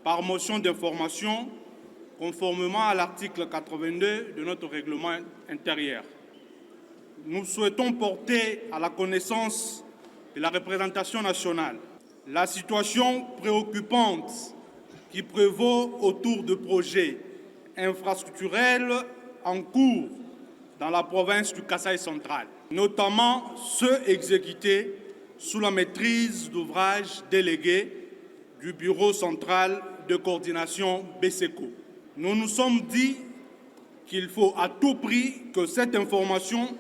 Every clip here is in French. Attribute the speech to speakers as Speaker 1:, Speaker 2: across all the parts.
Speaker 1: par motion d'information, conformément à l'article 82 de notre règlement intérieur. Nous souhaitons porter à la connaissance de la représentation nationale la situation préoccupante qui prévaut autour de projets infrastructurels en cours dans la province du Kasaï central, notamment ceux exécutés sous la maîtrise d'ouvrages délégués du Bureau central de coordination BESECO. Nous nous sommes dit qu'il faut à tout prix que cette information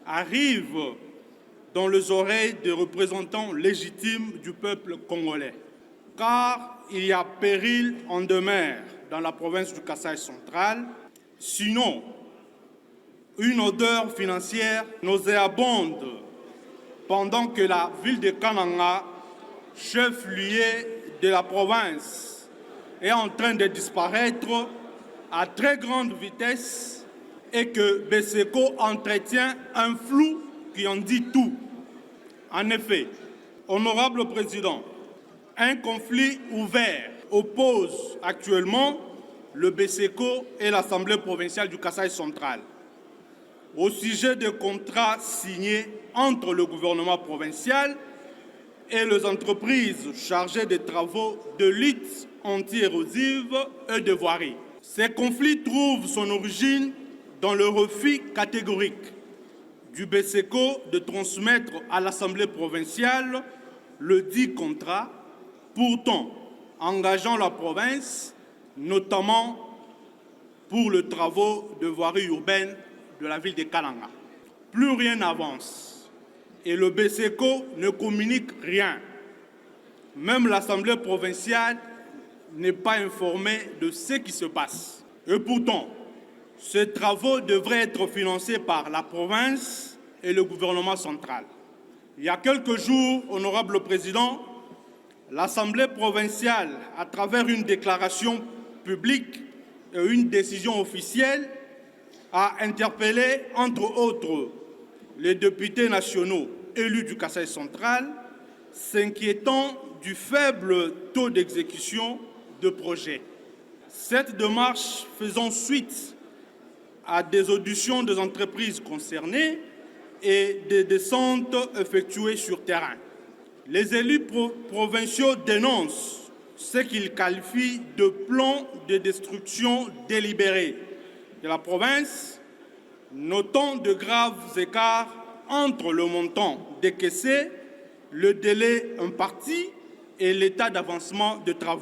Speaker 1: arrive dans les oreilles des représentants légitimes du peuple congolais. Car il y a péril en demeure dans la province du Kasaï central, sinon une odeur financière nauséabonde pendant que la ville de Kananga, chef-lieu de la province, est en train de disparaître à très grande vitesse et que BESECO entretient un flou qui en dit tout. En effet, honorable président, un conflit ouvert oppose actuellement le BESECO et l'Assemblée provinciale du Kasaï central au sujet des contrats signés entre le gouvernement provincial et les entreprises chargées des travaux de lutte anti-érosive et de voirie. Ces conflits trouvent son origine dans le refus catégorique du BESECO de transmettre à l'Assemblée provinciale le dit contrat, pourtant engageant la province, notamment pour les travaux de voirie urbaine de la ville de Kananga. Plus rien n'avance et le BESECO ne communique rien. Même l'Assemblée provinciale n'est pas informée de ce qui se passe. Et pourtant, ces travaux devraient être financés par la province et le gouvernement central. Il y a quelques jours, honorable président, l'Assemblée provinciale, à travers une déclaration publique et une décision officielle, a interpellé, entre autres, les députés nationaux élus du Kasaï central, s'inquiétant du faible taux d'exécution de projets. Cette démarche faisant suite à des auditions des entreprises concernées et des descentes effectuées sur terrain. Les élus provinciaux dénoncent ce qu'ils qualifient de plan de destruction délibéré de la province, notant de graves écarts entre le montant décaissé, le délai imparti et l'état d'avancement de travaux.